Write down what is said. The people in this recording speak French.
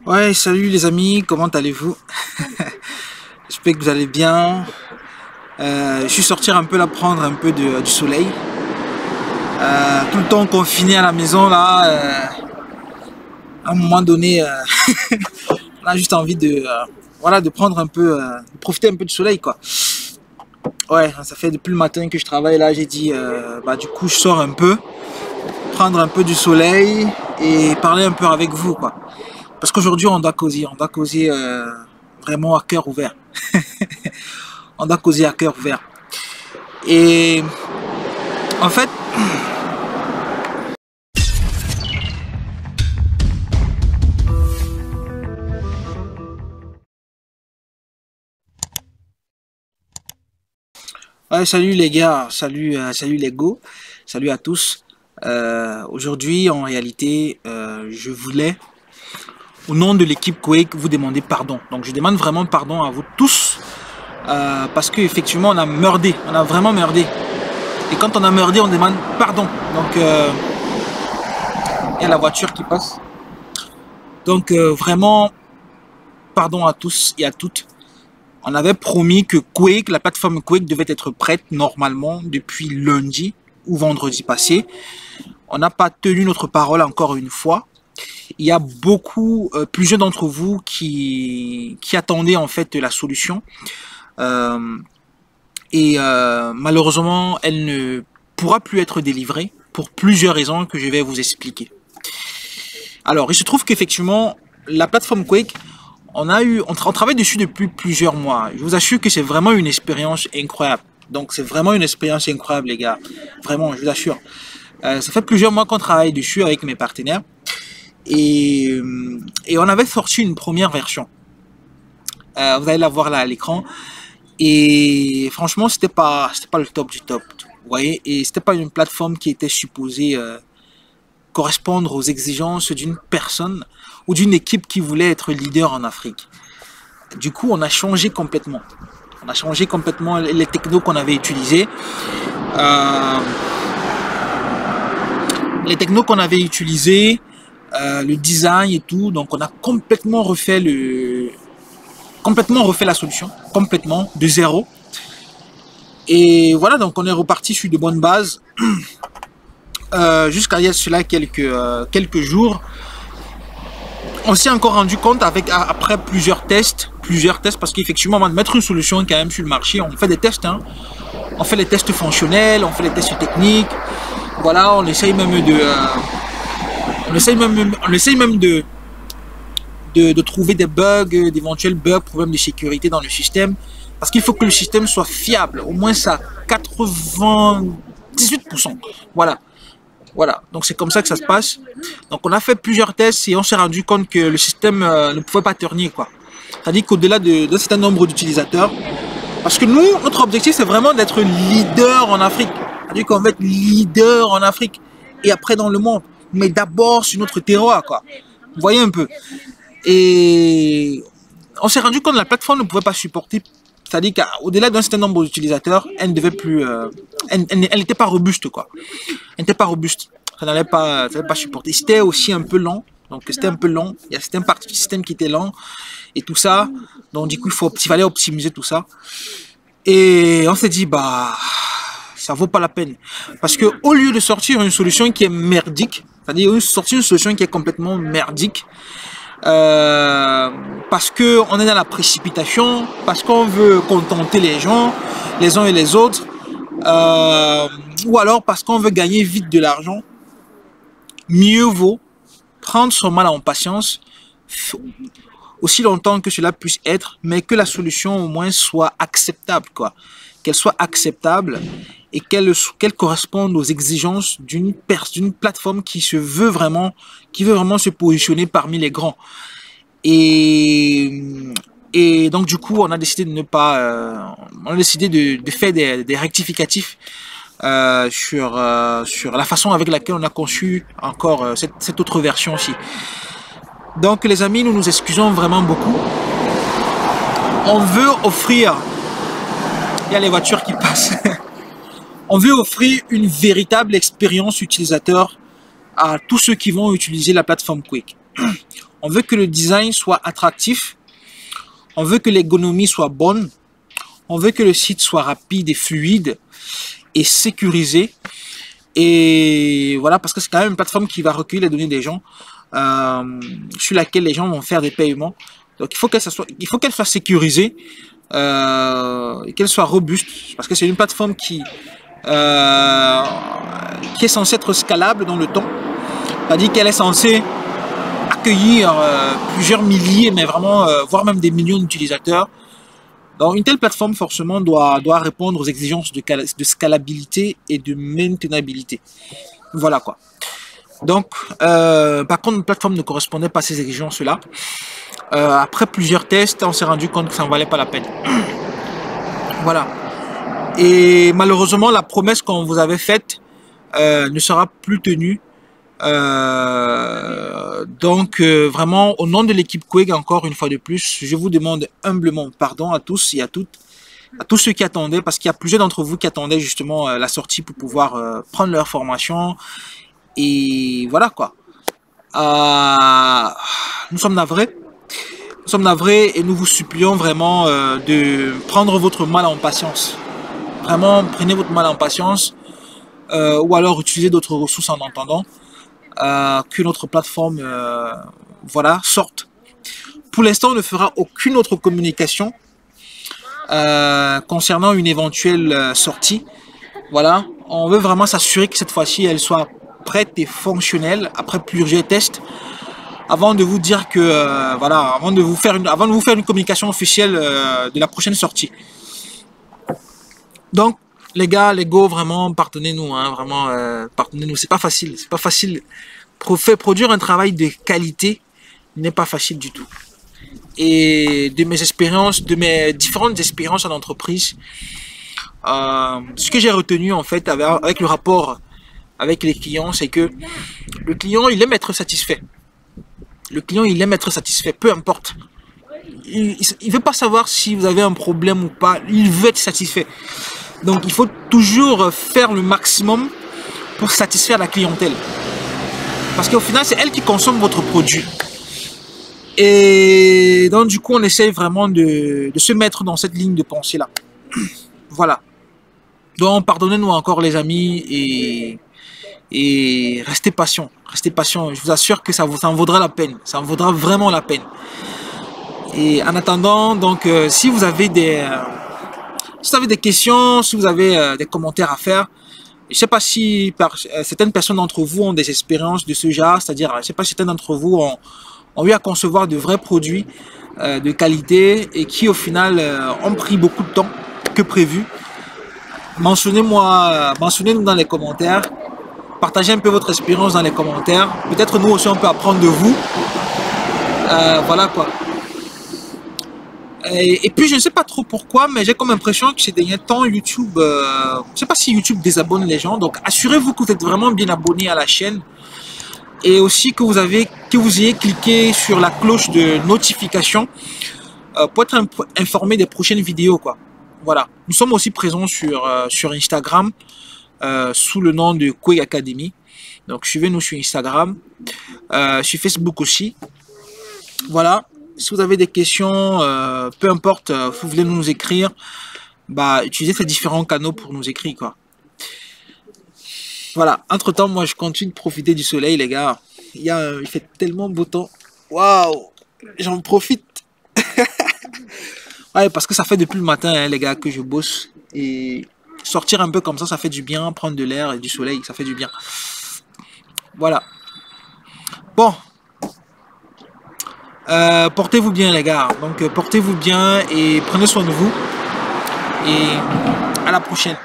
Ouais, salut les amis, comment allez-vous? J'espère que vous allez bien. Je suis sorti un peu là prendre un peu du soleil. Tout le temps confiné à la maison là, à un moment donné, on a juste envie voilà, de prendre un peu, de profiter un peu du soleil quoi. Ouais, ça fait depuis le matin que je travaille là, j'ai dit, bah du coup je sors un peu, prendre un peu du soleil et parler un peu avec vous quoi. Parce qu'aujourd'hui on doit causer vraiment à cœur ouvert. On doit causer à cœur ouvert. Et en fait, ouais, salut les gars, salut les go, salut à tous. Aujourd'hui, en réalité, je voulais, au nom de l'équipe Quake, vous demander pardon. Donc, je demande vraiment pardon à vous tous, parce qu'effectivement, on a vraiment meurdé. Et quand on a meurdé, on demande pardon. Donc, il y a la voiture qui passe. Donc, vraiment, pardon à tous et à toutes. On avait promis que Quake, la plateforme Quake devait être prête normalement depuis lundi ou vendredi passé. On n'a pas tenu notre parole encore une fois. Il y a beaucoup, plusieurs d'entre vous qui attendaient en fait la solution. Malheureusement, elle ne pourra plus être délivrée pour plusieurs raisons que je vais vous expliquer. Alors, il se trouve qu'effectivement, la plateforme Quake, on travaille dessus depuis plusieurs mois. Je vous assure que c'est vraiment une expérience incroyable. Donc, c'est vraiment une expérience incroyable, les gars. Vraiment, je vous assure. Ça fait plusieurs mois qu'on travaille dessus avec mes partenaires. Et on avait sorti une première version. Vous allez la voir là à l'écran. Et franchement, c'était pas le top du top. Vous voyez, et c'était pas une plateforme qui était supposée correspondre aux exigences d'une personne ou d'une équipe qui voulait être leader en Afrique. Du coup, on a changé complètement. On a changé complètement les technos qu'on avait utilisés. Les technos qu'on avait utilisés, le design et tout. Donc, on a complètement refait la solution, complètement, de zéro. Et voilà, donc on est reparti sur de bonnes bases. Jusqu'à il y a cela quelques jours. On s'est encore rendu compte après plusieurs tests parce qu'effectivement, avant de mettre une solution quand même sur le marché, on fait des tests. Hein. On fait les tests fonctionnels, on fait les tests techniques. Voilà, on essaye même de trouver des bugs, d'éventuels bugs, problèmes de sécurité dans le système. Parce qu'il faut que le système soit fiable, au moins ça, 98%. Voilà. Voilà, donc c'est comme ça que ça se passe. Donc on a fait plusieurs tests et on s'est rendu compte que le système ne pouvait pas tenir quoi. C'est-à-dire qu'au-delà d'un certain nombre d'utilisateurs, parce que nous, notre objectif c'est vraiment d'être leader en Afrique. C'est-à-dire qu'on veut être leader en Afrique et après dans le monde, mais d'abord sur notre terroir quoi. Vous voyez un peu. Et on s'est rendu compte que la plateforme ne pouvait pas supporter. C'est-à-dire qu'au-delà d'un certain nombre d'utilisateurs, elle ne devait plus, elle n'était pas robuste quoi. Elle n'était pas robuste. Ça n'allait pas supporter. C'était aussi un peu lent. Donc c'était un peu lent. Il y a certaines parties du système qui étaient lents et tout ça. Donc du coup il fallait optimiser tout ça. Et on s'est dit bah ça vaut pas la peine parce que au lieu de sortir une solution qui est merdique, c'est-à-dire sortir une solution qui est complètement merdique. Parce que on est dans la précipitation, parce qu'on veut contenter les gens, les uns et les autres, ou alors parce qu'on veut gagner vite de l'argent, mieux vaut prendre son mal en patience, aussi longtemps que cela puisse être, mais que la solution au moins soit acceptable, quoi. Qu'elle soit acceptable et qu'elle corresponde aux exigences d'une plateforme qui veut vraiment se positionner parmi les grands. Et donc du coup, on a décidé de ne pas, on a décidé de faire des rectificatifs sur la façon avec laquelle on a conçu encore cette autre version aussi. Donc les amis, nous nous excusons vraiment beaucoup. On veut offrir, il y a les voitures qui passent. On veut offrir une véritable expérience utilisateur à tous ceux qui vont utiliser la plateforme Quake. On veut que le design soit attractif. On veut que l'ergonomie soit bonne. On veut que le site soit rapide et fluide et sécurisé. Et voilà, parce que c'est quand même une plateforme qui va recueillir les données des gens, sur laquelle les gens vont faire des paiements. Donc il faut qu'elle soit sécurisée, et qu'elle soit robuste, parce que c'est une plateforme qui est censée être scalable dans le temps. C'est-à-dire qu'elle est censée accueillir plusieurs milliers, mais vraiment, voire même des millions d'utilisateurs. Donc une telle plateforme forcément doit répondre aux exigences de scalabilité et de maintenabilité. Voilà quoi. Donc par contre, une plateforme ne correspondait pas à ces exigences-là. Après plusieurs tests, on s'est rendu compte que ça ne valait pas la peine. Voilà. Et malheureusement, la promesse qu'on vous avait faite ne sera plus tenue. Donc vraiment, au nom de l'équipe Quake, encore une fois de plus, je vous demande humblement pardon à tous et à toutes, à tous ceux qui attendaient, parce qu'il y a plusieurs d'entre vous qui attendaient justement la sortie pour pouvoir prendre leur formation. Et voilà quoi. Nous sommes navrés. Nous sommes navrés et nous vous supplions vraiment de prendre votre mal en patience. Vraiment, prenez votre mal en patience, ou alors utilisez d'autres ressources en attendant que notre plateforme voilà, sorte. Pour l'instant, on ne fera aucune autre communication concernant une éventuelle sortie. Voilà, on veut vraiment s'assurer que cette fois-ci, elle soit prête et fonctionnelle après plusieurs tests, avant de vous dire que voilà, avant de vous faire une communication officielle de la prochaine sortie. Donc les gars, les go, vraiment pardonnez-nous, hein, vraiment pardonnez-nous. C'est pas facile, c'est pas facile. Produire un travail de qualité n'est pas facile du tout. Et de mes expériences, de mes différentes expériences en entreprise, ce que j'ai retenu en fait avec le rapport avec les clients, c'est que le client, il aime être satisfait. Le client, il aime être satisfait, peu importe. Il ne veut pas savoir si vous avez un problème ou pas, il veut être satisfait. Donc il faut toujours faire le maximum pour satisfaire la clientèle. Parce qu'au final, c'est elle qui consomme votre produit. Et donc du coup, on essaye vraiment de se mettre dans cette ligne de pensée-là. Voilà. Donc pardonnez-nous encore les amis et restez patients. Restez patients. Je vous assure que ça en vaudra la peine. Ça en vaudra vraiment la peine. Et en attendant, donc si vous avez des questions, si vous avez des commentaires à faire, je ne sais pas si certaines personnes d'entre vous ont des expériences de ce genre, c'est-à-dire, je ne sais pas si certains d'entre vous ont eu à concevoir de vrais produits de qualité et qui au final ont pris beaucoup de temps que prévu. Mentionnez-nous dans les commentaires, partagez un peu votre expérience dans les commentaires. Peut-être nous aussi on peut apprendre de vous. Voilà quoi. Et puis je ne sais pas trop pourquoi, mais j'ai comme impression que ces derniers temps YouTube, je ne sais pas si YouTube désabonne les gens, donc assurez-vous que vous êtes vraiment bien abonné à la chaîne et aussi que vous ayez cliqué sur la cloche de notification pour être informé des prochaines vidéos quoi. Voilà, nous sommes aussi présents sur Instagram sous le nom de Quake Academy, donc suivez-nous sur Instagram, sur Facebook aussi. Voilà. Si vous avez des questions, peu importe, vous voulez nous écrire, bah, utilisez ces différents canaux pour nous écrire, quoi. Voilà. Entre temps, moi, je continue de profiter du soleil, les gars. Il fait tellement beau temps. Waouh! J'en profite. Ouais, parce que ça fait depuis le matin, hein, les gars, que je bosse. Et sortir un peu comme ça fait du bien. Prendre de l'air et du soleil, ça fait du bien. Voilà. Bon. Portez-vous bien les gars, donc portez-vous bien et prenez soin de vous et à la prochaine.